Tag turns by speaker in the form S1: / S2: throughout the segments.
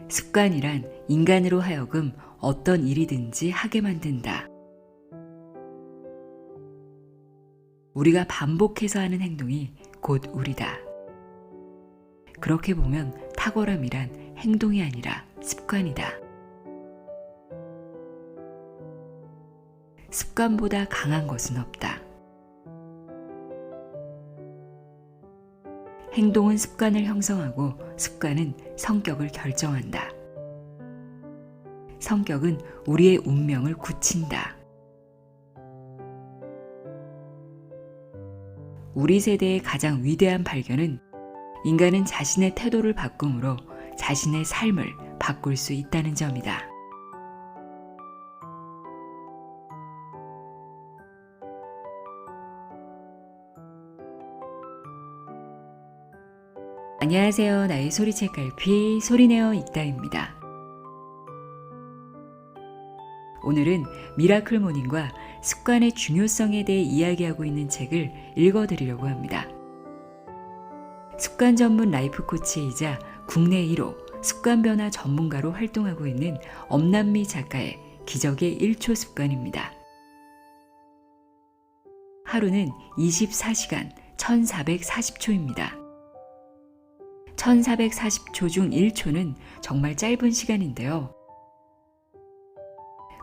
S1: 습관이란 인간으로 하여금 어떤 일이든지 하게 만든다. 우리가 반복해서 하는 행동이 곧 우리다. 그렇게 보면 탁월함이란 행동이 아니라 습관이다. 습관보다 강한 것은 없다. 행동은 습관을 형성하고 습관은 성격을 결정한다. 성격은 우리의 운명을 굳힌다. 우리 세대의 가장 위대한 발견은 인간은 자신의 태도를 바꿈으로 자신의 삶을 바꿀 수 있다는 점이다. 안녕하세요. 나의 소리책 갈피 소리내어 읽다입니다. 오늘은 미라클 모닝과 습관의 중요성에 대해 이야기하고 있는 책을 읽어드리려고 합니다. 습관 전문 라이프 코치이자 국내 1호 습관 변화 전문가로 활동하고 있는 엄남미 작가의 기적의 1초 습관입니다. 하루는 24시간 1440초입니다. 1440초 중 1초는 정말 짧은 시간인데요.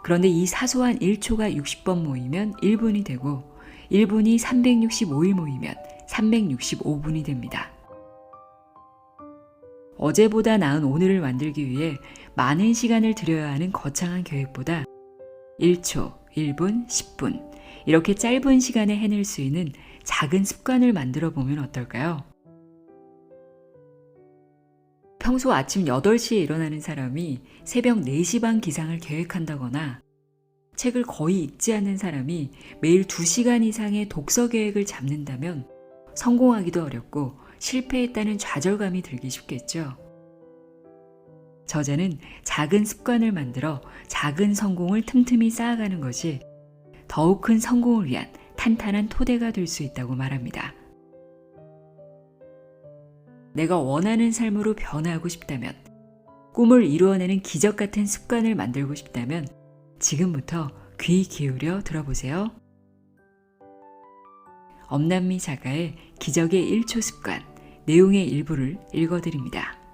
S1: 그런데 이 사소한 1초가 60번 모이면 1분이 되고 1분이 365일 모이면 365분이 됩니다. 어제보다 나은 오늘을 만들기 위해 많은 시간을 들여야 하는 거창한 계획보다 1초, 1분, 10분 이렇게 짧은 시간에 해낼 수 있는 작은 습관을 만들어 보면 어떨까요? 평소 아침 8시에 일어나는 사람이 새벽 4시 반 기상을 계획한다거나 책을 거의 읽지 않는 사람이 매일 2시간 이상의 독서 계획을 잡는다면 성공하기도 어렵고 실패했다는 좌절감이 들기 쉽겠죠. 저자는 작은 습관을 만들어 작은 성공을 틈틈이 쌓아가는 것이 더욱 큰 성공을 위한 탄탄한 토대가 될 수 있다고 말합니다. 내가 원하는 삶으로 변화하고 싶다면, 꿈을 이루어내는 기적 같은 습관을 만들고 싶다면 지금부터 귀 기울여 들어보세요. 엄남미 작가의 기적의 1초 습관, 내용의 일부를 읽어드립니다.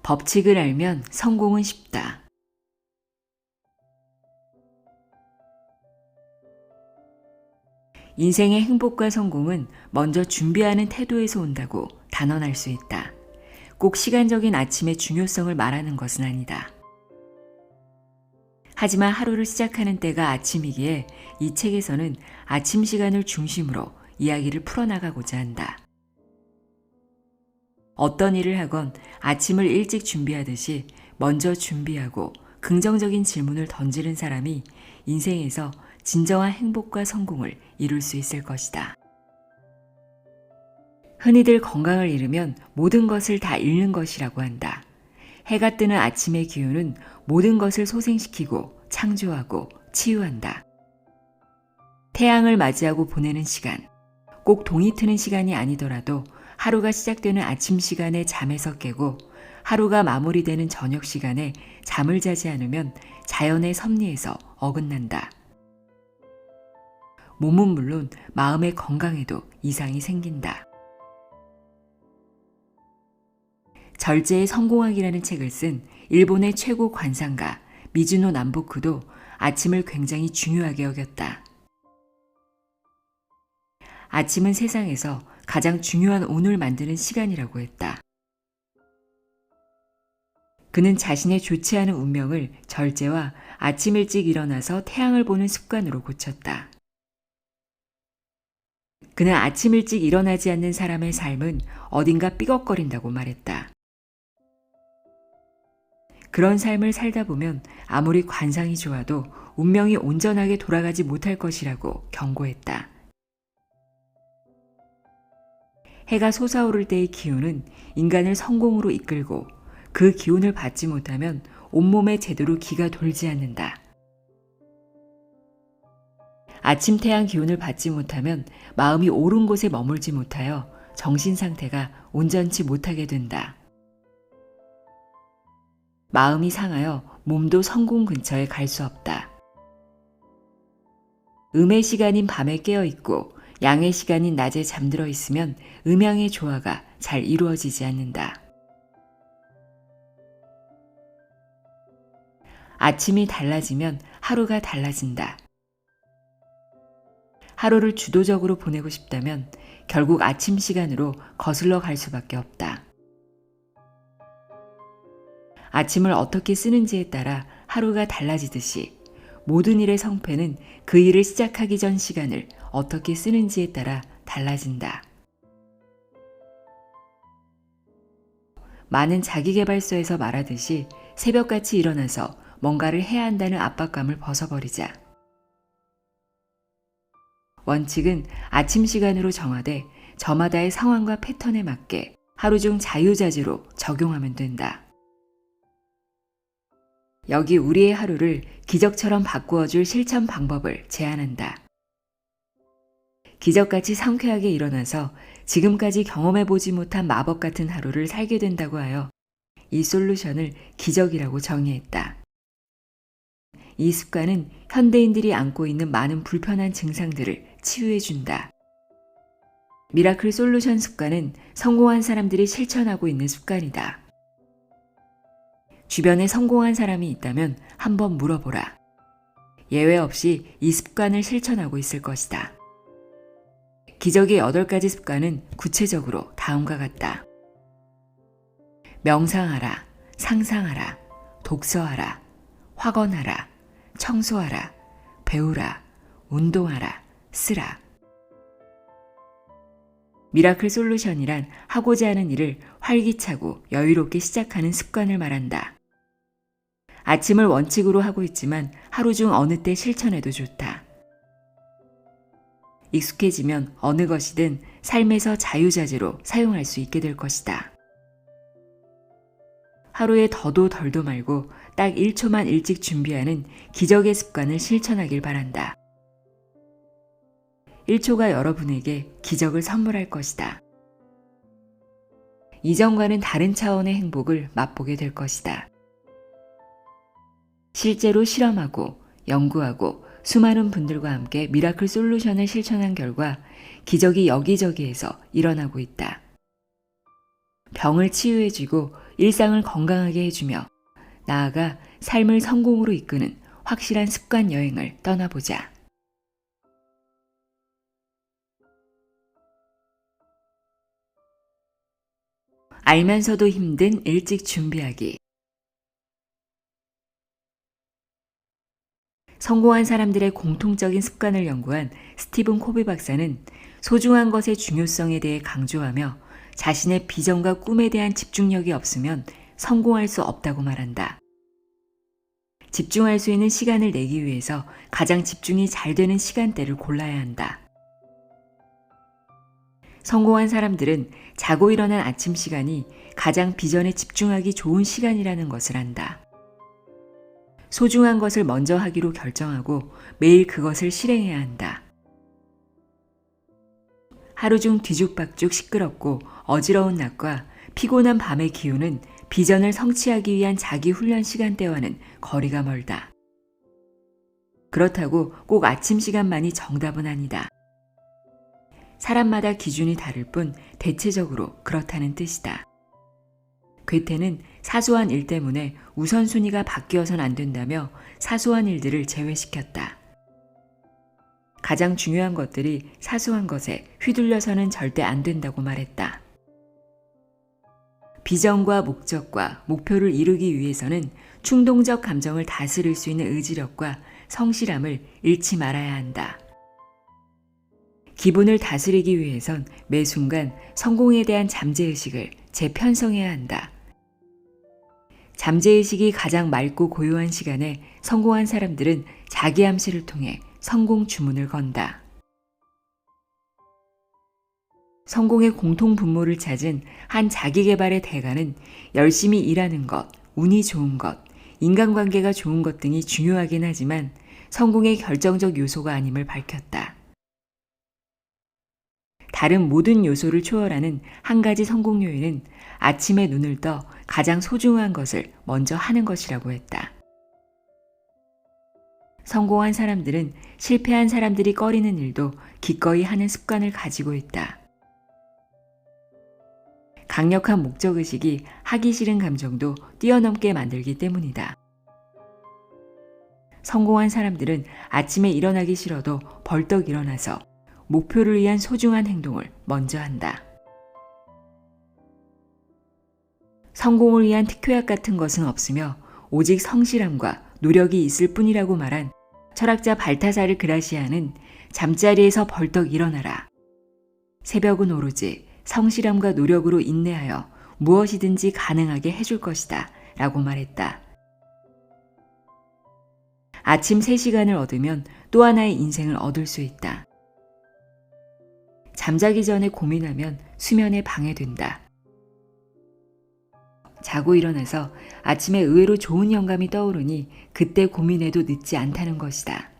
S1: 법칙을 알면 성공은 쉽다. 인생의 행복과 성공은 먼저 준비하는 태도에서 온다고 단언할 수 있다. 꼭 시간적인 아침의 중요성을 말하는 것은 아니다. 하지만 하루를 시작하는 때가 아침이기에 이 책에서는 아침 시간을 중심으로 이야기를 풀어나가고자 한다. 어떤 일을 하건 아침을 일찍 준비하듯이 먼저 준비하고 긍정적인 질문을 던지는 사람이 인생에서 진정한 행복과 성공을 이룰 수 있을 것이다. 흔히들 건강을 잃으면 모든 것을 다 잃는 것이라고 한다. 해가 뜨는 아침의 기운은 모든 것을 소생시키고 창조하고 치유한다. 태양을 맞이하고 보내는 시간, 꼭 동이 트는 시간이 아니더라도 하루가 시작되는 아침 시간에 잠에서 깨고 하루가 마무리되는 저녁 시간에 잠을 자지 않으면 자연의 섭리에서 어긋난다. 몸은 물론 마음의 건강에도 이상이 생긴다. 절제의 성공학이라는 책을 쓴 일본의 최고 관상가 미즈노 남보쿠도 아침을 굉장히 중요하게 여겼다. 아침은 세상에서 가장 중요한 운을 만드는 시간이라고 했다. 그는 자신의 좋지 않은 운명을 절제와 아침 일찍 일어나서 태양을 보는 습관으로 고쳤다. 그는 아침 일찍 일어나지 않는 사람의 삶은 어딘가 삐걱거린다고 말했다. 그런 삶을 살다 보면 아무리 관상이 좋아도 운명이 온전하게 돌아가지 못할 것이라고 경고했다. 해가 솟아오를 때의 기운은 인간을 성공으로 이끌고 그 기운을 받지 못하면 온몸에 제대로 기가 돌지 않는다. 아침 태양 기운을 받지 못하면 마음이 옳은 곳에 머물지 못하여 정신 상태가 온전치 못하게 된다. 마음이 상하여 몸도 성공 근처에 갈 수 없다. 음의 시간인 밤에 깨어 있고 양의 시간인 낮에 잠들어 있으면 음양의 조화가 잘 이루어지지 않는다. 아침이 달라지면 하루가 달라진다. 하루를 주도적으로 보내고 싶다면 결국 아침 시간으로 거슬러 갈 수밖에 없다. 아침을 어떻게 쓰는지에 따라 하루가 달라지듯이 모든 일의 성패는 그 일을 시작하기 전 시간을 어떻게 쓰는지에 따라 달라진다. 많은 자기계발서에서 말하듯이 새벽같이 일어나서 뭔가를 해야 한다는 압박감을 벗어버리자. 원칙은 아침 시간으로 정하되 저마다의 상황과 패턴에 맞게 하루 중 자유자재로 적용하면 된다. 여기 우리의 하루를 기적처럼 바꾸어줄 실천 방법을 제안한다. 기적같이 상쾌하게 일어나서 지금까지 경험해보지 못한 마법 같은 하루를 살게 된다고 하여 이 솔루션을 기적이라고 정의했다. 이 습관은 현대인들이 안고 있는 많은 불편한 증상들을 치유해준다. 미라클 솔루션 습관은 성공한 사람들이 실천하고 있는 습관이다. 주변에 성공한 사람이 있다면 한번 물어보라. 예외 없이 이 습관을 실천하고 있을 것이다. 기적의 8가지 습관은 구체적으로 다음과 같다. 명상하라, 상상하라, 독서하라, 확언하라, 청소하라, 배우라, 운동하라, 쓰라. 미라클 솔루션이란 하고자 하는 일을 활기차고 여유롭게 시작하는 습관을 말한다. 아침을 원칙으로 하고 있지만 하루 중 어느 때 실천해도 좋다. 익숙해지면 어느 것이든 삶에서 자유자재로 사용할 수 있게 될 것이다. 하루에 더도 덜도 말고 딱 1초만 일찍 준비하는 기적의 습관을 실천하길 바란다. 1초가 여러분에게 기적을 선물할 것이다. 이전과는 다른 차원의 행복을 맛보게 될 것이다. 실제로 실험하고 연구하고 수많은 분들과 함께 미라클 솔루션을 실천한 결과 기적이 여기저기에서 일어나고 있다. 병을 치유해주고 일상을 건강하게 해주며 나아가 삶을 성공으로 이끄는 확실한 습관 여행을 떠나보자. 알면서도 힘든 일찍 준비하기. 성공한 사람들의 공통적인 습관을 연구한 스티븐 코비 박사는 소중한 것의 중요성에 대해 강조하며 자신의 비전과 꿈에 대한 집중력이 없으면 성공할 수 없다고 말한다. 집중할 수 있는 시간을 내기 위해서 가장 집중이 잘 되는 시간대를 골라야 한다. 성공한 사람들은 자고 일어난 아침 시간이 가장 비전에 집중하기 좋은 시간이라는 것을 안다. 소중한 것을 먼저 하기로 결정하고 매일 그것을 실행해야 한다. 하루 중 뒤죽박죽 시끄럽고 어지러운 낮과 피곤한 밤의 기운은 비전을 성취하기 위한 자기 훈련 시간대와는 거리가 멀다. 그렇다고 꼭 아침 시간만이 정답은 아니다. 사람마다 기준이 다를 뿐 대체적으로 그렇다는 뜻이다. 괴테는 사소한 일 때문에 우선순위가 바뀌어선 안 된다며 사소한 일들을 제외시켰다. 가장 중요한 것들이 사소한 것에 휘둘려서는 절대 안 된다고 말했다. 비전과 목적과 목표를 이루기 위해서는 충동적 감정을 다스릴 수 있는 의지력과 성실함을 잃지 말아야 한다. 기분을 다스리기 위해선 매 순간 성공에 대한 잠재의식을 재편성해야 한다. 잠재의식이 가장 맑고 고요한 시간에 성공한 사람들은 자기 암시를 통해 성공 주문을 건다. 성공의 공통 분모를 찾은 한 자기개발의 대가는 열심히 일하는 것, 운이 좋은 것, 인간관계가 좋은 것 등이 중요하긴 하지만 성공의 결정적 요소가 아님을 밝혔다. 다른 모든 요소를 초월하는 한 가지 성공 요인은 아침에 눈을 떠 가장 소중한 것을 먼저 하는 것이라고 했다. 성공한 사람들은 실패한 사람들이 꺼리는 일도 기꺼이 하는 습관을 가지고 있다. 강력한 목적의식이 하기 싫은 감정도 뛰어넘게 만들기 때문이다. 성공한 사람들은 아침에 일어나기 싫어도 벌떡 일어나서 목표를 위한 소중한 행동을 먼저 한다. 성공을 위한 특효약 같은 것은 없으며 오직 성실함과 노력이 있을 뿐이라고 말한 철학자 발타사르 그라시아는 잠자리에서 벌떡 일어나라. 새벽은 오로지 성실함과 노력으로 인내하여 무엇이든지 가능하게 해줄 것이다 라고 말했다. 아침 3시간을 얻으면 또 하나의 인생을 얻을 수 있다. 잠자기 전에 고민하면 수면에 방해된다. 자고 일어나서 아침에 의외로 좋은 영감이 떠오르니 그때 고민해도 늦지 않다는 것이다.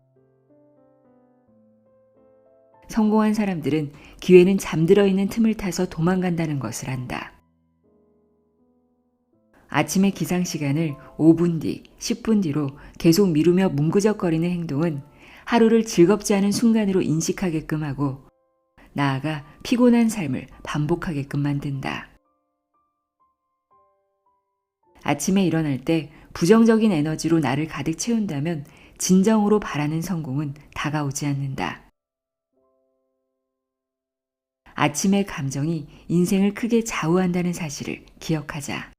S1: 성공한 사람들은 기회는 잠들어 있는 틈을 타서 도망간다는 것을 안다. 아침의 기상시간을 5분 뒤, 10분 뒤로 계속 미루며 뭉구적거리는 행동은 하루를 즐겁지 않은 순간으로 인식하게끔 하고 나아가 피곤한 삶을 반복하게끔 만든다. 아침에 일어날 때 부정적인 에너지로 나를 가득 채운다면 진정으로 바라는 성공은 다가오지 않는다. 아침의 감정이 인생을 크게 좌우한다는 사실을 기억하자.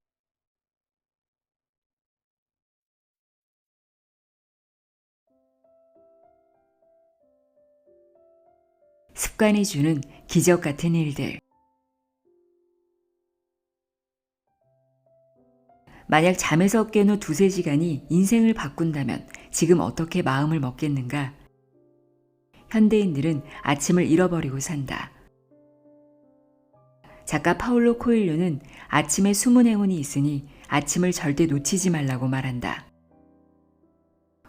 S1: 습관이 주는 기적 같은 일들. 만약 잠에서 깬 후 2-3시간이 인생을 바꾼다면 지금 어떻게 마음을 먹겠는가? 현대인들은 아침을 잃어버리고 산다. 작가 파울로 코일료는 아침에 숨은 행운이 있으니 아침을 절대 놓치지 말라고 말한다.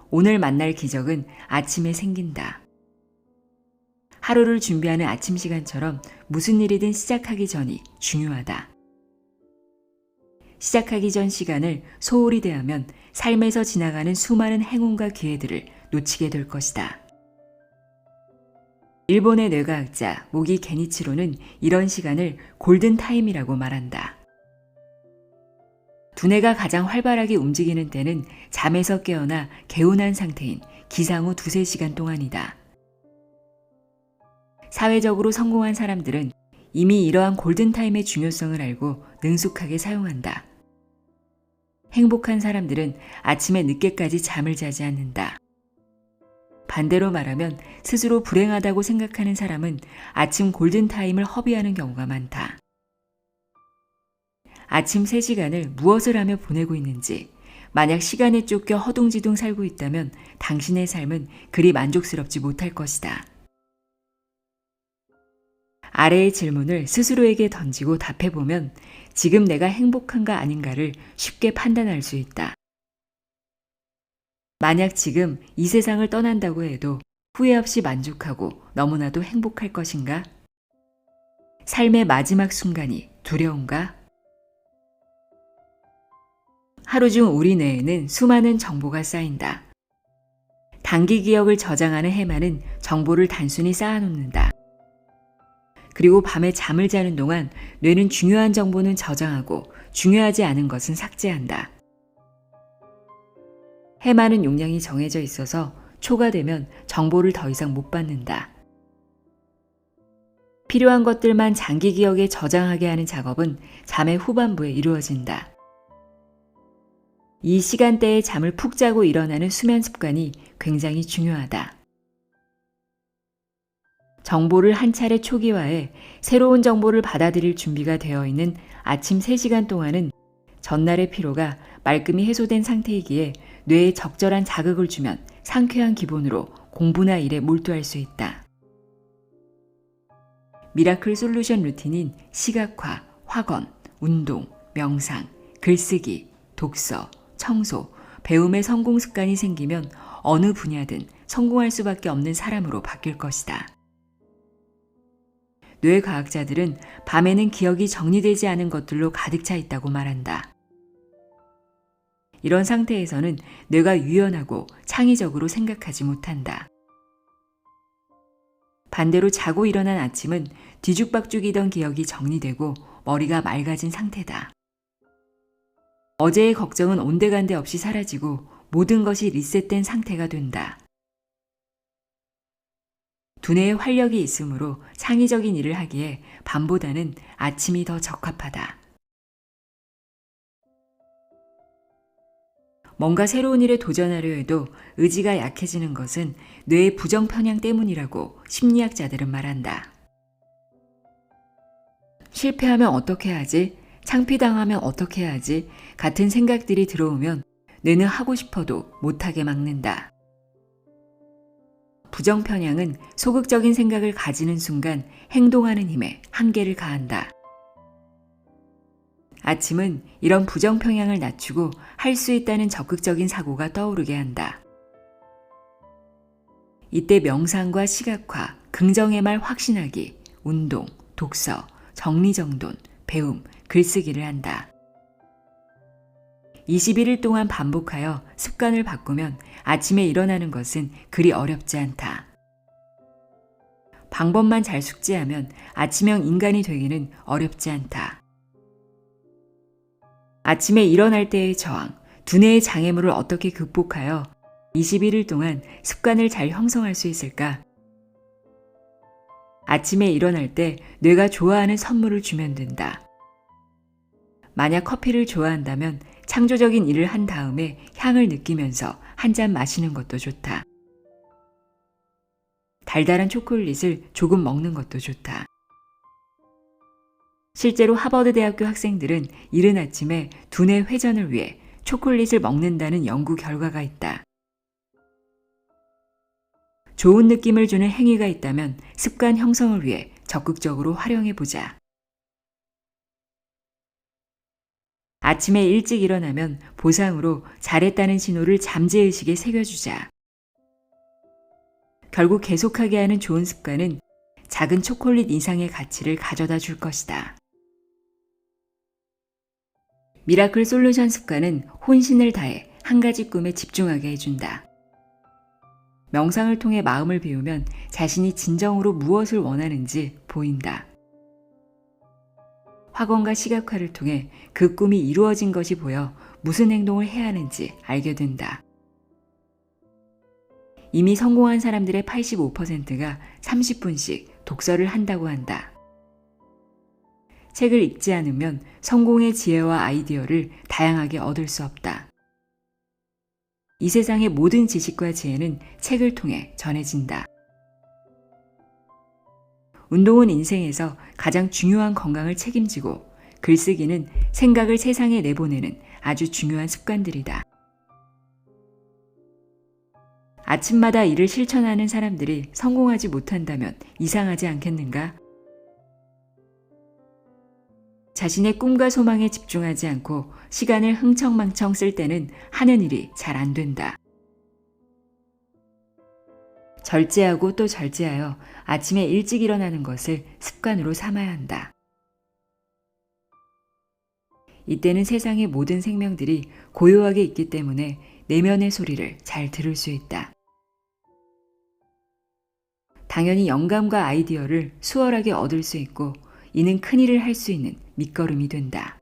S1: 오늘 만날 기적은 아침에 생긴다. 하루를 준비하는 아침 시간처럼 무슨 일이든 시작하기 전이 중요하다. 시작하기 전 시간을 소홀히 대하면 삶에서 지나가는 수많은 행운과 기회들을 놓치게 될 것이다. 일본의 뇌과학자 모기 게니치로는 이런 시간을 골든타임이라고 말한다. 두뇌가 가장 활발하게 움직이는 때는 잠에서 깨어나 개운한 상태인 기상 후 2-3시간 동안이다. 사회적으로 성공한 사람들은 이미 이러한 골든타임의 중요성을 알고 능숙하게 사용한다. 행복한 사람들은 아침에 늦게까지 잠을 자지 않는다. 반대로 말하면 스스로 불행하다고 생각하는 사람은 아침 골든타임을 허비하는 경우가 많다. 아침 3시간을 무엇을 하며 보내고 있는지, 만약 시간에 쫓겨 허둥지둥 살고 있다면 당신의 삶은 그리 만족스럽지 못할 것이다. 아래의 질문을 스스로에게 던지고 답해보면 지금 내가 행복한가 아닌가를 쉽게 판단할 수 있다. 만약 지금 이 세상을 떠난다고 해도 후회 없이 만족하고 너무나도 행복할 것인가? 삶의 마지막 순간이 두려운가? 하루 중 우리 뇌에는 수많은 정보가 쌓인다. 단기 기억을 저장하는 해마는 정보를 단순히 쌓아놓는다. 그리고 밤에 잠을 자는 동안 뇌는 중요한 정보는 저장하고 중요하지 않은 것은 삭제한다. 해마는 용량이 정해져 있어서 초과되면 정보를 더 이상 못 받는다. 필요한 것들만 장기 기억에 저장하게 하는 작업은 잠의 후반부에 이루어진다. 이 시간대에 잠을 푹 자고 일어나는 수면 습관이 굉장히 중요하다. 정보를 한 차례 초기화해 새로운 정보를 받아들일 준비가 되어 있는 아침 3시간 동안은 전날의 피로가 말끔히 해소된 상태이기에 뇌에 적절한 자극을 주면 상쾌한 기분으로 공부나 일에 몰두할 수 있다. 미라클 솔루션 루틴인 시각화, 확언, 운동, 명상, 글쓰기, 독서, 청소, 배움의 성공 습관이 생기면 어느 분야든 성공할 수밖에 없는 사람으로 바뀔 것이다. 뇌과학자들은 밤에는 기억이 정리되지 않은 것들로 가득 차 있다고 말한다. 이런 상태에서는 뇌가 유연하고 창의적으로 생각하지 못한다. 반대로 자고 일어난 아침은 뒤죽박죽이던 기억이 정리되고 머리가 맑아진 상태다. 어제의 걱정은 온데간데 없이 사라지고 모든 것이 리셋된 상태가 된다. 두뇌에 활력이 있으므로 창의적인 일을 하기에 밤보다는 아침이 더 적합하다. 뭔가 새로운 일에 도전하려 해도 의지가 약해지는 것은 뇌의 부정 편향 때문이라고 심리학자들은 말한다. 실패하면 어떻게 하지? 창피당하면 어떻게 하지? 같은 생각들이 들어오면 뇌는 하고 싶어도 못하게 막는다. 부정 편향은 소극적인 생각을 가지는 순간 행동하는 힘에 한계를 가한다. 아침은 이런 부정 편향을 낮추고 할 수 있다는 적극적인 사고가 떠오르게 한다. 이때 명상과 시각화, 긍정의 말 확신하기, 운동, 독서, 정리정돈, 배움, 글쓰기를 한다. 21일 동안 반복하여 습관을 바꾸면 아침에 일어나는 것은 그리 어렵지 않다. 방법만 잘 숙지하면 아침형 인간이 되기는 어렵지 않다. 아침에 일어날 때의 저항, 두뇌의 장애물을 어떻게 극복하여 21일 동안 습관을 잘 형성할 수 있을까? 아침에 일어날 때 뇌가 좋아하는 선물을 주면 된다. 만약 커피를 좋아한다면 창조적인 일을 한 다음에 향을 느끼면서 한 잔 마시는 것도 좋다. 달달한 초콜릿을 조금 먹는 것도 좋다. 실제로 하버드 대학교 학생들은 이른 아침에 두뇌 회전을 위해 초콜릿을 먹는다는 연구 결과가 있다. 좋은 느낌을 주는 행위가 있다면 습관 형성을 위해 적극적으로 활용해보자. 아침에 일찍 일어나면 보상으로 잘했다는 신호를 잠재의식에 새겨주자. 결국 계속하게 하는 좋은 습관은 작은 초콜릿 이상의 가치를 가져다 줄 것이다. 미라클 솔루션 습관은 혼신을 다해 한 가지 꿈에 집중하게 해준다. 명상을 통해 마음을 비우면 자신이 진정으로 무엇을 원하는지 보인다. 확언과 시각화를 통해 그 꿈이 이루어진 것이 보여 무슨 행동을 해야 하는지 알게 된다. 이미 성공한 사람들의 85%가 30분씩 독서를 한다고 한다. 책을 읽지 않으면 성공의 지혜와 아이디어를 다양하게 얻을 수 없다. 이 세상의 모든 지식과 지혜는 책을 통해 전해진다. 운동은 인생에서 가장 중요한 건강을 책임지고 글쓰기는 생각을 세상에 내보내는 아주 중요한 습관들이다. 아침마다 이를 실천하는 사람들이 성공하지 못한다면 이상하지 않겠는가? 자신의 꿈과 소망에 집중하지 않고 시간을 흥청망청 쓸 때는 하는 일이 잘 안 된다. 절제하고 또 절제하여 아침에 일찍 일어나는 것을 습관으로 삼아야 한다. 이때는 세상의 모든 생명들이 고요하게 있기 때문에 내면의 소리를 잘 들을 수 있다. 당연히 영감과 아이디어를 수월하게 얻을 수 있고 이는 큰일을 할 수 있는 밑거름이 된다.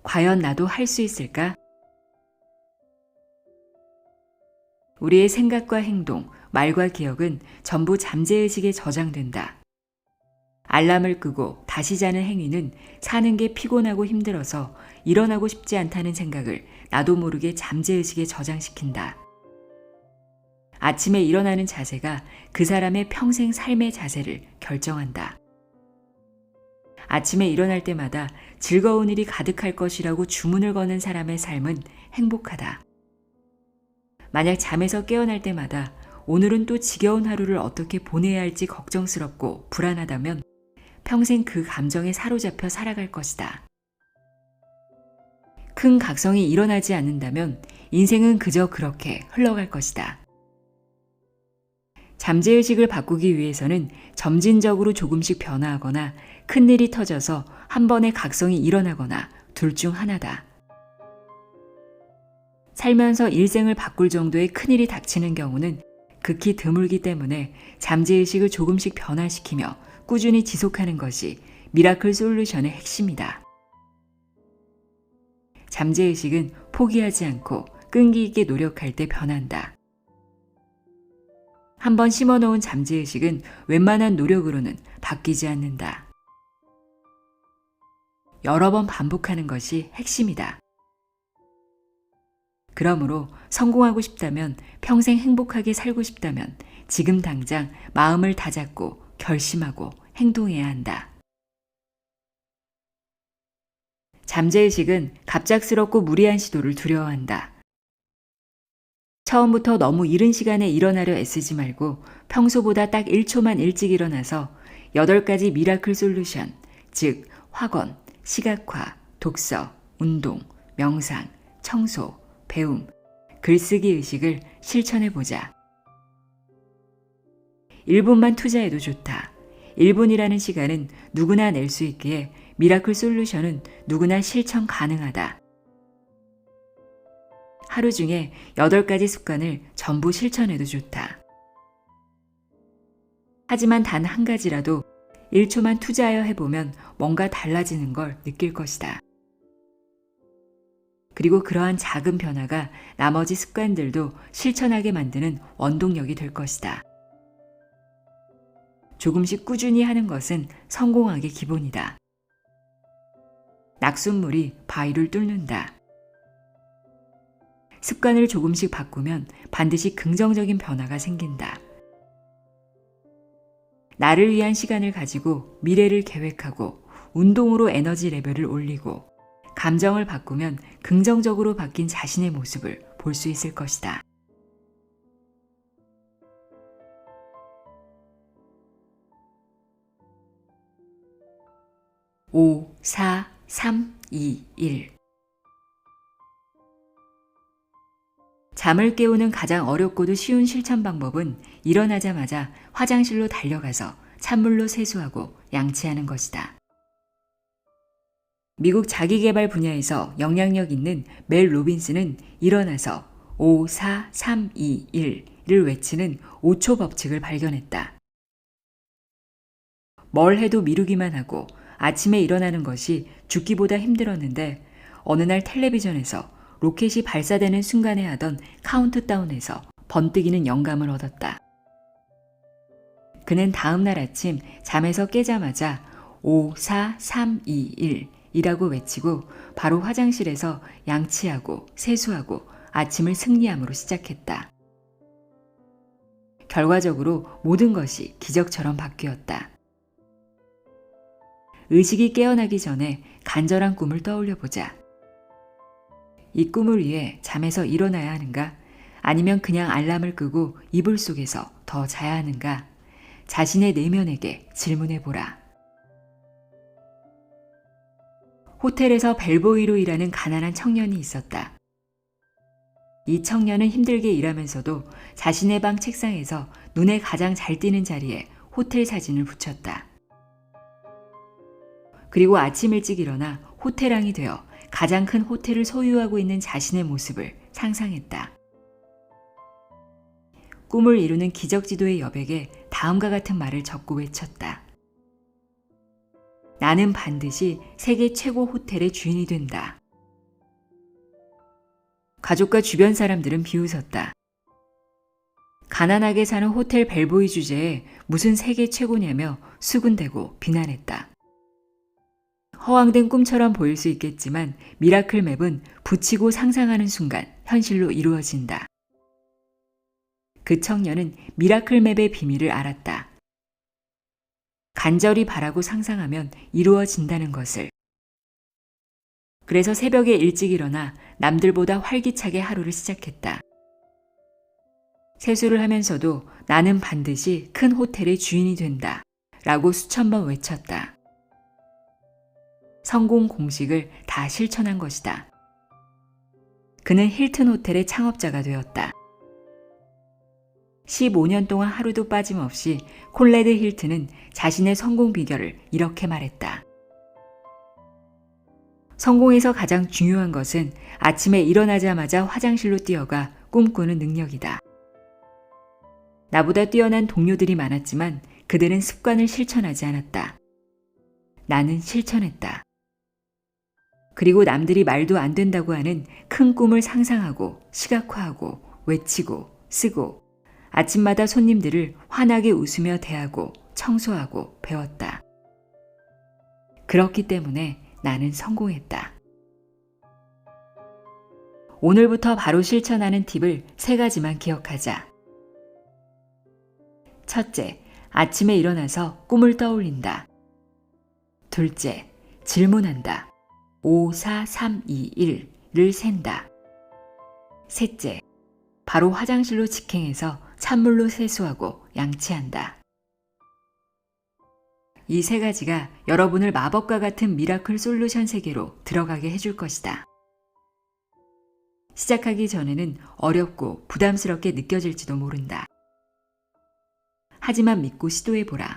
S1: 과연 나도 할 수 있을까? 우리의 생각과 행동, 말과 기억은 전부 잠재의식에 저장된다. 알람을 끄고 다시 자는 행위는 사는 게 피곤하고 힘들어서 일어나고 싶지 않다는 생각을 나도 모르게 잠재의식에 저장시킨다. 아침에 일어나는 자세가 그 사람의 평생 삶의 자세를 결정한다. 아침에 일어날 때마다 즐거운 일이 가득할 것이라고 주문을 거는 사람의 삶은 행복하다. 만약 잠에서 깨어날 때마다 오늘은 또 지겨운 하루를 어떻게 보내야 할지 걱정스럽고 불안하다면 평생 그 감정에 사로잡혀 살아갈 것이다. 큰 각성이 일어나지 않는다면 인생은 그저 그렇게 흘러갈 것이다. 잠재의식을 바꾸기 위해서는 점진적으로 조금씩 변화하거나 큰일이 터져서 한 번에 각성이 일어나거나 둘 중 하나다. 살면서 일생을 바꿀 정도의 큰일이 닥치는 경우는 극히 드물기 때문에 잠재의식을 조금씩 변화시키며 꾸준히 지속하는 것이 미라클 솔루션의 핵심이다. 잠재의식은 포기하지 않고 끈기 있게 노력할 때 변한다. 한번 심어놓은 잠재의식은 웬만한 노력으로는 바뀌지 않는다. 여러 번 반복하는 것이 핵심이다. 그러므로 성공하고 싶다면, 평생 행복하게 살고 싶다면 지금 당장 마음을 다잡고 결심하고 행동해야 한다. 잠재의식은 갑작스럽고 무리한 시도를 두려워한다. 처음부터 너무 이른 시간에 일어나려 애쓰지 말고 평소보다 딱 1초만 일찍 일어나서 8가지 미라클 솔루션, 즉 확언, 시각화, 독서, 운동, 명상, 청소, 배움, 글쓰기 의식을 실천해보자. 1분만 투자해도 좋다. 1분이라는 시간은 누구나 낼 수 있기에 미라클 솔루션은 누구나 실천 가능하다. 하루 중에 8가지 습관을 전부 실천해도 좋다. 하지만 단 한 가지라도 1초만 투자하여 해보면 뭔가 달라지는 걸 느낄 것이다. 그리고 그러한 작은 변화가 나머지 습관들도 실천하게 만드는 원동력이 될 것이다. 조금씩 꾸준히 하는 것은 성공학의 기본이다. 낙숫물이 바위를 뚫는다. 습관을 조금씩 바꾸면 반드시 긍정적인 변화가 생긴다. 나를 위한 시간을 가지고 미래를 계획하고 운동으로 에너지 레벨을 올리고 감정을 바꾸면 긍정적으로 바뀐 자신의 모습을 볼 수 있을 것이다. (5, 4, 3, 2, 1) 잠을 깨우는 가장 어렵고도 쉬운 실천 방법은 일어나자마자 화장실로 달려가서 찬물로 세수하고 양치하는 것이다. 미국 자기개발 분야에서 영향력 있는 멜 로빈스는 일어나서 5, 4, 3, 2, 1을 외치는 5초 법칙을 발견했다. 뭘 해도 미루기만 하고 아침에 일어나는 것이 죽기보다 힘들었는데 어느 날 텔레비전에서 로켓이 발사되는 순간에 하던 카운트다운에서 번뜩이는 영감을 얻었다. 그는 다음 날 아침 잠에서 깨자마자 5, 4, 3, 2, 1이라고 외치고 바로 화장실에서 양치하고 세수하고 아침을 승리함으로 시작했다. 결과적으로 모든 것이 기적처럼 바뀌었다. 의식이 깨어나기 전에 간절한 꿈을 떠올려 보자. 이 꿈을 위해 잠에서 일어나야 하는가? 아니면 그냥 알람을 끄고 이불 속에서 더 자야 하는가? 자신의 내면에게 질문해 보라. 호텔에서 벨보이로 일하는 가난한 청년이 있었다. 이 청년은 힘들게 일하면서도 자신의 방 책상에서 눈에 가장 잘 띄는 자리에 호텔 사진을 붙였다. 그리고 아침 일찍 일어나 호텔왕이 되어 가장 큰 호텔을 소유하고 있는 자신의 모습을 상상했다. 꿈을 이루는 기적지도의 여백에 다음과 같은 말을 적고 외쳤다. 나는 반드시 세계 최고 호텔의 주인이 된다. 가족과 주변 사람들은 비웃었다. 가난하게 사는 호텔 벨보이 주제에 무슨 세계 최고냐며 수군대고 비난했다. 허황된 꿈처럼 보일 수 있겠지만 미라클 맵은 붙이고 상상하는 순간 현실로 이루어진다. 그 청년은 미라클 맵의 비밀을 알았다. 간절히 바라고 상상하면 이루어진다는 것을. 그래서 새벽에 일찍 일어나 남들보다 활기차게 하루를 시작했다. 세수를 하면서도 나는 반드시 큰 호텔의 주인이 된다 라고 수천 번 외쳤다. 성공 공식을 다 실천한 것이다. 그는 힐튼 호텔의 창업자가 되었다. 15년 동안 하루도 빠짐없이 콘래드 힐튼은 자신의 성공 비결을 이렇게 말했다. 성공에서 가장 중요한 것은 아침에 일어나자마자 화장실로 뛰어가 꿈꾸는 능력이다. 나보다 뛰어난 동료들이 많았지만 그들은 습관을 실천하지 않았다. 나는 실천했다. 그리고 남들이 말도 안 된다고 하는 큰 꿈을 상상하고 시각화하고 외치고 쓰고 아침마다 손님들을 환하게 웃으며 대하고 청소하고 배웠다. 그렇기 때문에 나는 성공했다. 오늘부터 바로 실천하는 팁을 3가지만 기억하자. 첫째, 아침에 일어나서 꿈을 떠올린다. 둘째, 질문한다. 5, 4, 3, 2, 1를 센다. 셋째, 바로 화장실로 직행해서 찬물로 세수하고 양치한다. 이 3가지가 여러분을 마법과 같은 미라클 솔루션 세계로 들어가게 해줄 것이다. 시작하기 전에는 어렵고 부담스럽게 느껴질지도 모른다. 하지만 믿고 시도해보라.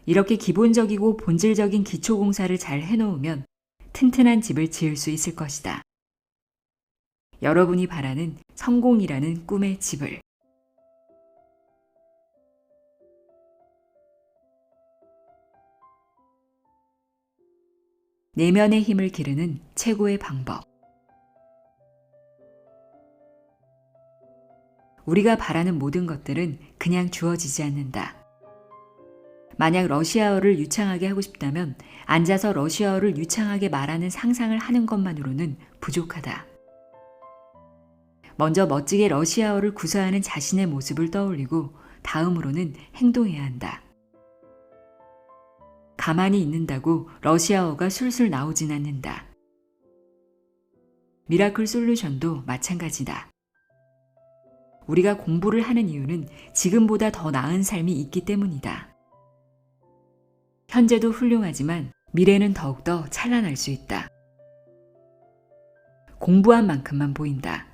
S1: 이렇게 기본적이고 본질적인 기초공사를 잘 해놓으면 튼튼한 집을 지을 수 있을 것이다. 여러분이 바라는 성공이라는 꿈의 집을. 내면의 힘을 기르는 최고의 방법. 우리가 바라는 모든 것들은 그냥 주어지지 않는다. 만약 러시아어를 유창하게 하고 싶다면 앉아서 러시아어를 유창하게 말하는 상상을 하는 것만으로는 부족하다. 먼저 멋지게 러시아어를 구사하는 자신의 모습을 떠올리고 다음으로는 행동해야 한다. 가만히 있는다고 러시아어가 술술 나오진 않는다. 미라클 솔루션도 마찬가지다. 우리가 공부를 하는 이유는 지금보다 더 나은 삶이 있기 때문이다. 현재도 훌륭하지만 미래는 더욱더 찬란할 수 있다. 공부한 만큼만 보인다.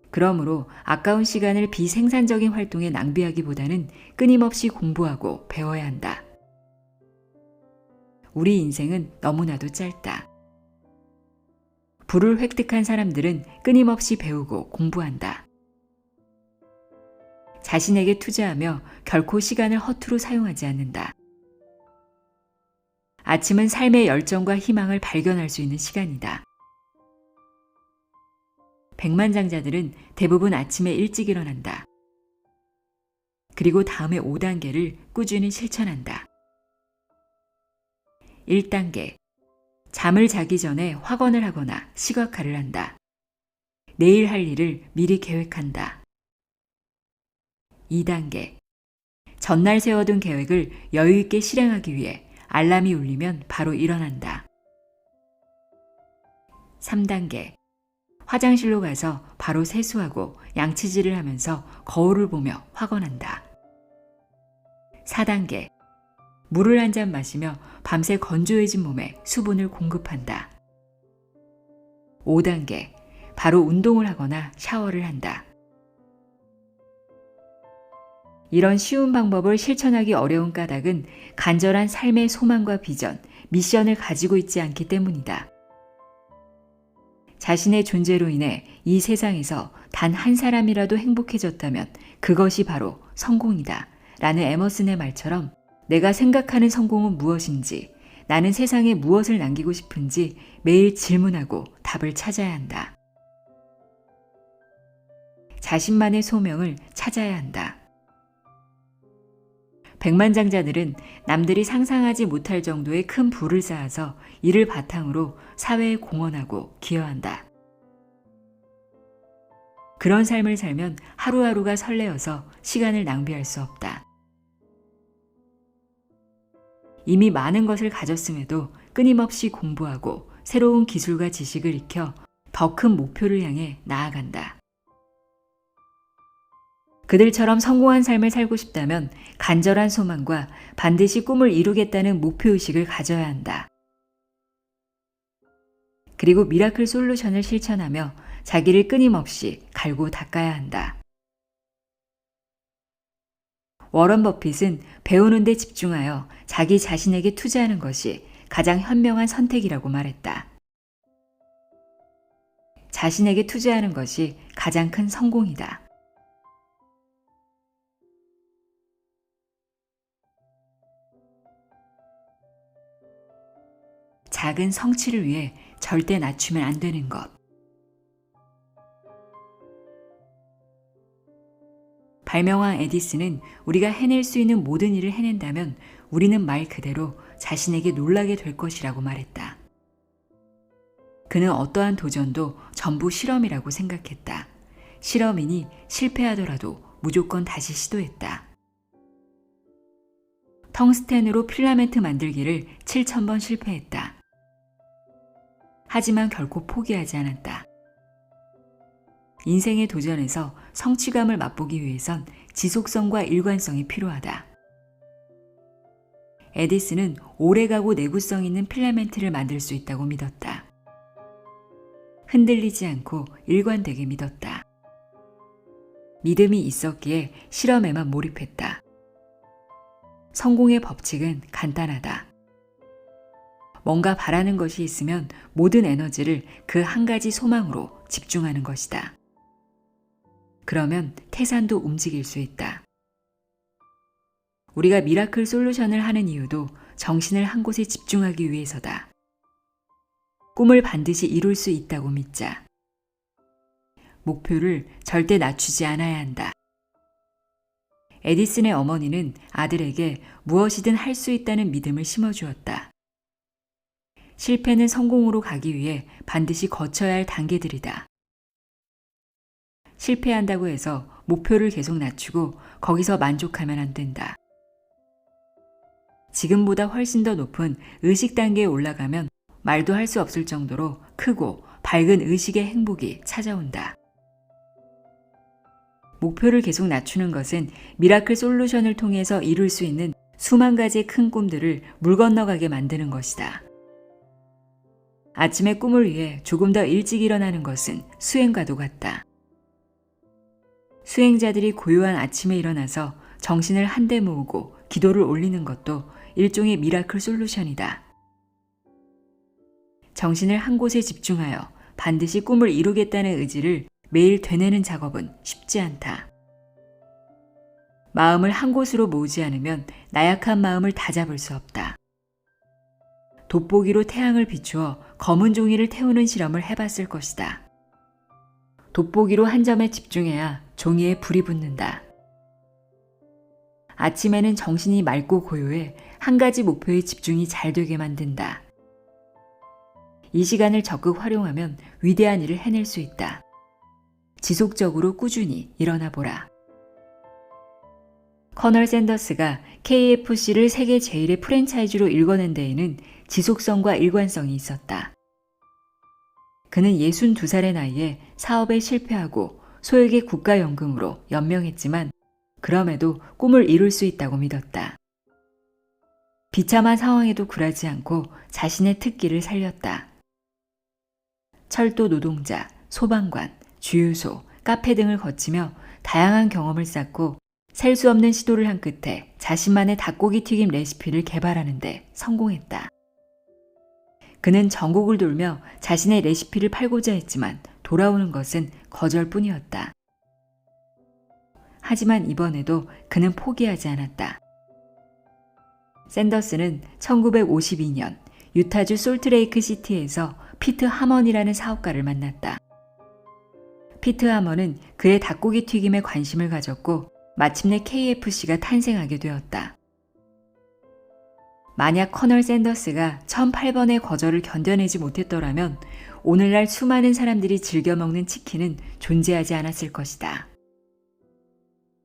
S1: 그러므로 아까운 시간을 비생산적인 활동에 낭비하기보다는 끊임없이 공부하고 배워야 한다. 우리 인생은 너무나도 짧다. 부를 획득한 사람들은 끊임없이 배우고 공부한다. 자신에게 투자하며 결코 시간을 허투루 사용하지 않는다. 아침은 삶의 열정과 희망을 발견할 수 있는 시간이다. 백만장자들은 대부분 아침에 일찍 일어난다. 그리고 다음에 5단계를 꾸준히 실천한다. 1단계. 잠을 자기 전에 확언을 하거나 시각화를 한다. 내일 할 일을 미리 계획한다. 2단계. 전날 세워둔 계획을 여유 있게 실행하기 위해 알람이 울리면 바로 일어난다. 3단계. 화장실로 가서 바로 세수하고 양치질을 하면서 거울을 보며 확언한다. 4단계. 물을 한 잔 마시며 밤새 건조해진 몸에 수분을 공급한다. 5단계. 바로 운동을 하거나 샤워를 한다. 이런 쉬운 방법을 실천하기 어려운 까닭은 간절한 삶의 소망과 비전, 미션을 가지고 있지 않기 때문이다. 자신의 존재로 인해 이 세상에서 단 한 사람이라도 행복해졌다면 그것이 바로 성공이다 라는 에머슨의 말처럼 내가 생각하는 성공은 무엇인지, 나는 세상에 무엇을 남기고 싶은지 매일 질문하고 답을 찾아야 한다. 자신만의 소명을 찾아야 한다. 백만장자들은 남들이 상상하지 못할 정도의 큰 부를 쌓아서 이를 바탕으로 사회에 공헌하고 기여한다. 그런 삶을 살면 하루하루가 설레어서 시간을 낭비할 수 없다. 이미 많은 것을 가졌음에도 끊임없이 공부하고 새로운 기술과 지식을 익혀 더 큰 목표를 향해 나아간다. 그들처럼 성공한 삶을 살고 싶다면 간절한 소망과 반드시 꿈을 이루겠다는 목표의식을 가져야 한다. 그리고 미라클 솔루션을 실천하며 자기를 끊임없이 갈고 닦아야 한다. 워런 버핏은 배우는 데 집중하여 자기 자신에게 투자하는 것이 가장 현명한 선택이라고 말했다. 자신에게 투자하는 것이 가장 큰 성공이다. 작은 성취를 위해 절대 낮추면 안 되는 것. 발명왕 에디슨은 우리가 해낼 수 있는 모든 일을 해낸다면 우리는 말 그대로 자신에게 놀라게 될 것이라고 말했다. 그는 어떠한 도전도 전부 실험이라고 생각했다. 실험이니 실패하더라도 무조건 다시 시도했다. 텅스텐으로 필라멘트 만들기를 7,000번 실패했다. 하지만 결코 포기하지 않았다. 인생의 도전에서 성취감을 맛보기 위해선 지속성과 일관성이 필요하다. 에디슨은 오래가고 내구성 있는 필라멘트를 만들 수 있다고 믿었다. 흔들리지 않고 일관되게 믿었다. 믿음이 있었기에 실험에만 몰입했다. 성공의 법칙은 간단하다. 뭔가 바라는 것이 있으면 모든 에너지를 그 한 가지 소망으로 집중하는 것이다. 그러면 태산도 움직일 수 있다. 우리가 미라클 솔루션을 하는 이유도 정신을 한 곳에 집중하기 위해서다. 꿈을 반드시 이룰 수 있다고 믿자. 목표를 절대 낮추지 않아야 한다. 에디슨의 어머니는 아들에게 무엇이든 할 수 있다는 믿음을 심어주었다. 실패는 성공으로 가기 위해 반드시 거쳐야 할 단계들이다. 실패한다고 해서 목표를 계속 낮추고 거기서 만족하면 안 된다. 지금보다 훨씬 더 높은 의식 단계에 올라가면 말도 할 수 없을 정도로 크고 밝은 의식의 행복이 찾아온다. 목표를 계속 낮추는 것은 미라클 솔루션을 통해서 이룰 수 있는 수만 가지의 큰 꿈들을 물 건너가게 만드는 것이다. 아침에 꿈을 위해 조금 더 일찍 일어나는 것은 수행과도 같다. 수행자들이 고요한 아침에 일어나서 정신을 한데 모으고 기도를 올리는 것도 일종의 미라클 솔루션이다. 정신을 한 곳에 집중하여 반드시 꿈을 이루겠다는 의지를 매일 되뇌는 작업은 쉽지 않다. 마음을 한 곳으로 모으지 않으면 나약한 마음을 다잡을 수 없다. 돋보기로 태양을 비추어 검은 종이를 태우는 실험을 해봤을 것이다. 돋보기로 한 점에 집중해야 종이에 불이 붙는다. 아침에는 정신이 맑고 고요해 한 가지 목표에 집중이 잘 되게 만든다. 이 시간을 적극 활용하면 위대한 일을 해낼 수 있다. 지속적으로 꾸준히 일어나 보라. 커널 샌더스가 KFC를 세계 제1의 프랜차이즈로 일궈낸 데에는 지속성과 일관성이 있었다. 그는 62살의 나이에 사업에 실패하고 소액의 국가연금으로 연명했지만 그럼에도 꿈을 이룰 수 있다고 믿었다. 비참한 상황에도 굴하지 않고 자신의 특기를 살렸다. 철도 노동자, 소방관, 주유소, 카페 등을 거치며 다양한 경험을 쌓고 셀 수 없는 시도를 한 끝에 자신만의 닭고기 튀김 레시피를 개발하는 데 성공했다. 그는 전국을 돌며 자신의 레시피를 팔고자 했지만 돌아오는 것은 거절뿐이었다. 하지만 이번에도 그는 포기하지 않았다. 샌더스는 1952년 유타주 솔트레이크 시티에서 피트 하먼이라는 사업가를 만났다. 피트 하먼은 그의 닭고기 튀김에 관심을 가졌고 마침내 KFC가 탄생하게 되었다. 만약 커널 샌더스가 1008번의 거절을 견뎌내지 못했더라면 오늘날 수많은 사람들이 즐겨 먹는 치킨은 존재하지 않았을 것이다.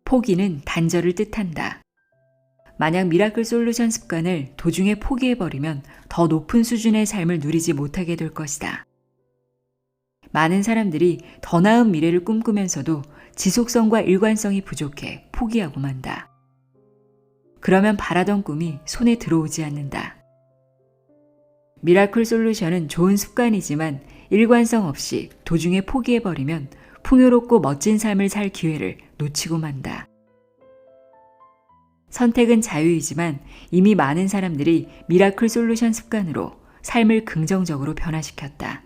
S1: 포기는 단절을 뜻한다. 만약 미라클 솔루션 습관을 도중에 포기해버리면 더 높은 수준의 삶을 누리지 못하게 될 것이다. 많은 사람들이 더 나은 미래를 꿈꾸면서도 지속성과 일관성이 부족해 포기하고 만다. 그러면 바라던 꿈이 손에 들어오지 않는다. 미라클 솔루션은 좋은 습관이지만 일관성 없이 도중에 포기해버리면 풍요롭고 멋진 삶을 살 기회를 놓치고 만다. 선택은 자유이지만 이미 많은 사람들이 미라클 솔루션 습관으로 삶을 긍정적으로 변화시켰다.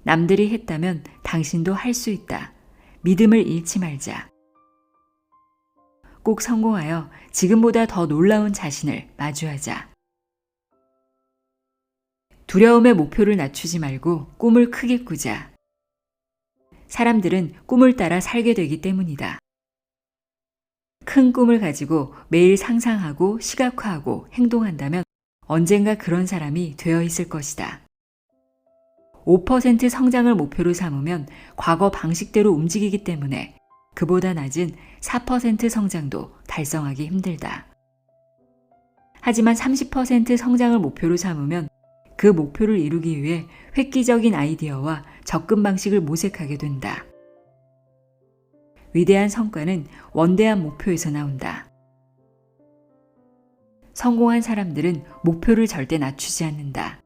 S1: 남들이 했다면 당신도 할 수 있다. 믿음을 잃지 말자. 꼭 성공하여 지금보다 더 놀라운 자신을 마주하자. 두려움의 목표를 낮추지 말고 꿈을 크게 꾸자. 사람들은 꿈을 따라 살게 되기 때문이다. 큰 꿈을 가지고 매일 상상하고 시각화하고 행동한다면 언젠가 그런 사람이 되어 있을 것이다. 5% 성장을 목표로 삼으면 과거 방식대로 움직이기 때문에 그보다 낮은 4% 성장도 달성하기 힘들다. 하지만 30% 성장을 목표로 삼으면 그 목표를 이루기 위해 획기적인 아이디어와 접근 방식을 모색하게 된다. 위대한 성과는 원대한 목표에서 나온다. 성공한 사람들은 목표를 절대 낮추지 않는다.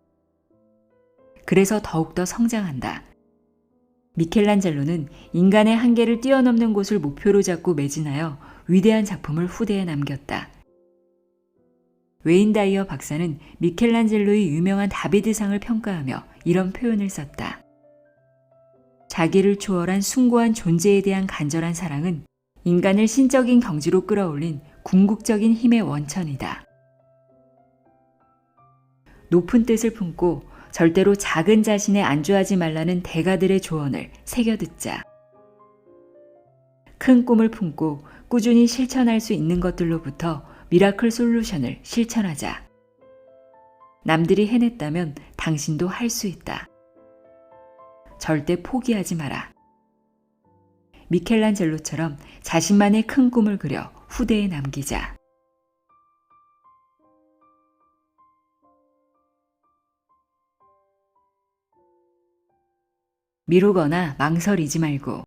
S1: 그래서 더욱더 성장한다. 미켈란젤로는 인간의 한계를 뛰어넘는 곳을 목표로 잡고 매진하여 위대한 작품을 후대에 남겼다. 웨인 다이어 박사는 미켈란젤로의 유명한 다비드상을 평가하며 이런 표현을 썼다. 자기를 초월한 숭고한 존재에 대한 간절한 사랑은 인간을 신적인 경지로 끌어올린 궁극적인 힘의 원천이다. 높은 뜻을 품고 절대로 작은 자신에 안주하지 말라는 대가들의 조언을 새겨듣자. 큰 꿈을 품고 꾸준히 실천할 수 있는 것들로부터 미라클 솔루션을 실천하자. 남들이 해냈다면 당신도 할 수 있다. 절대 포기하지 마라. 미켈란젤로처럼 자신만의 큰 꿈을 그려 후대에 남기자. 미루거나 망설이지 말고.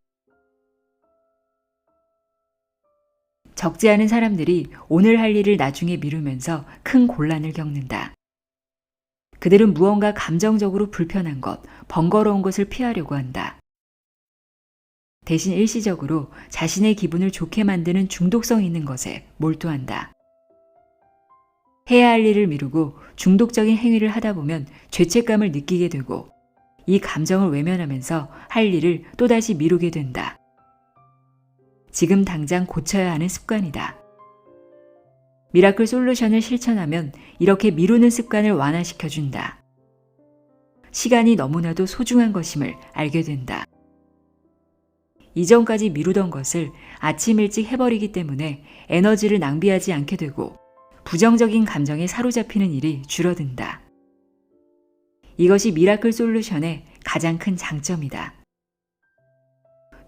S1: 적지 않은 사람들이 오늘 할 일을 나중에 미루면서 큰 곤란을 겪는다. 그들은 무언가 감정적으로 불편한 것, 번거로운 것을 피하려고 한다. 대신 일시적으로 자신의 기분을 좋게 만드는 중독성 있는 것에 몰두한다. 해야 할 일을 미루고 중독적인 행위를 하다 보면 죄책감을 느끼게 되고 이 감정을 외면하면서 할 일을 또다시 미루게 된다. 지금 당장 고쳐야 하는 습관이다. 미라클 솔루션을 실천하면 이렇게 미루는 습관을 완화시켜준다. 시간이 너무나도 소중한 것임을 알게 된다. 이전까지 미루던 것을 아침 일찍 해버리기 때문에 에너지를 낭비하지 않게 되고 부정적인 감정에 사로잡히는 일이 줄어든다. 이것이 미라클 솔루션의 가장 큰 장점이다.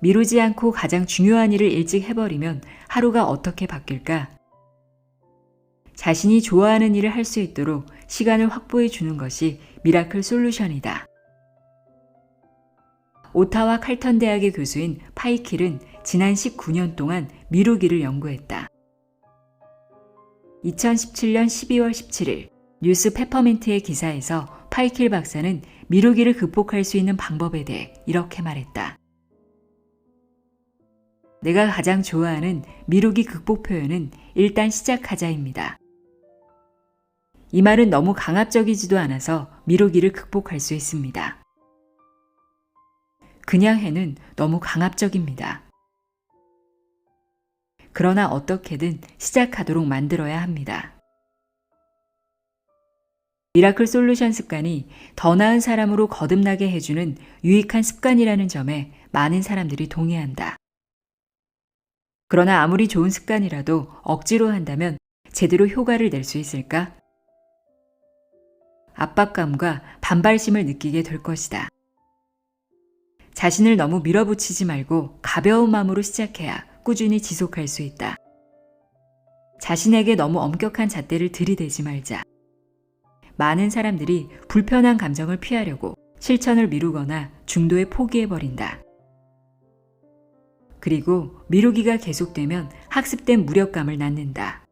S1: 미루지 않고 가장 중요한 일을 일찍 해버리면 하루가 어떻게 바뀔까? 자신이 좋아하는 일을 할 수 있도록 시간을 확보해 주는 것이 미라클 솔루션이다. 오타와 칼턴 대학의 교수인 파이킬은 지난 19년 동안 미루기를 연구했다. 2017년 12월 17일 뉴스 페퍼민트의 기사에서 파이킬 박사는 미루기를 극복할 수 있는 방법에 대해 이렇게 말했다. 내가 가장 좋아하는 미루기 극복 표현은 일단 시작하자입니다. 이 말은 너무 강압적이지도 않아서 미루기를 극복할 수 있습니다. 그냥 해는 너무 강압적입니다. 그러나 어떻게든 시작하도록 만들어야 합니다. 미라클 솔루션 습관이 더 나은 사람으로 거듭나게 해주는 유익한 습관이라는 점에 많은 사람들이 동의한다. 그러나 아무리 좋은 습관이라도 억지로 한다면 제대로 효과를 낼 수 있을까? 압박감과 반발심을 느끼게 될 것이다. 자신을 너무 밀어붙이지 말고 가벼운 마음으로 시작해야 꾸준히 지속할 수 있다. 자신에게 너무 엄격한 잣대를 들이대지 말자. 많은 사람들이 불편한 감정을 피하려고 실천을 미루거나 중도에 포기해버린다. 그리고 미루기가 계속되면 학습된 무력감을 낳는다.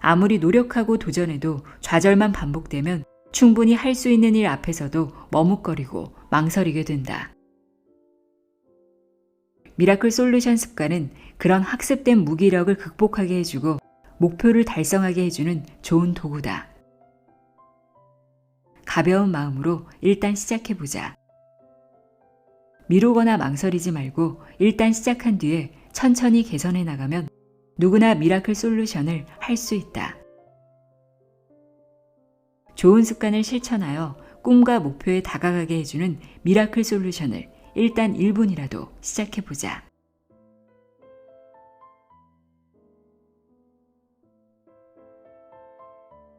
S1: 아무리 노력하고 도전해도 좌절만 반복되면 충분히 할 수 있는 일 앞에서도 머뭇거리고 망설이게 된다. 미라클 솔루션 습관은 그런 학습된 무기력을 극복하게 해주고 목표를 달성하게 해주는 좋은 도구다. 가벼운 마음으로 일단 시작해보자. 미루거나 망설이지 말고 일단 시작한 뒤에 천천히 개선해 나가면 누구나 미라클 솔루션을 할 수 있다. 좋은 습관을 실천하여 꿈과 목표에 다가가게 해주는 미라클 솔루션을 일단 1분이라도 시작해보자.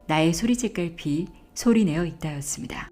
S1: 나의 소리책 갈피 소리내어 있다였습니다.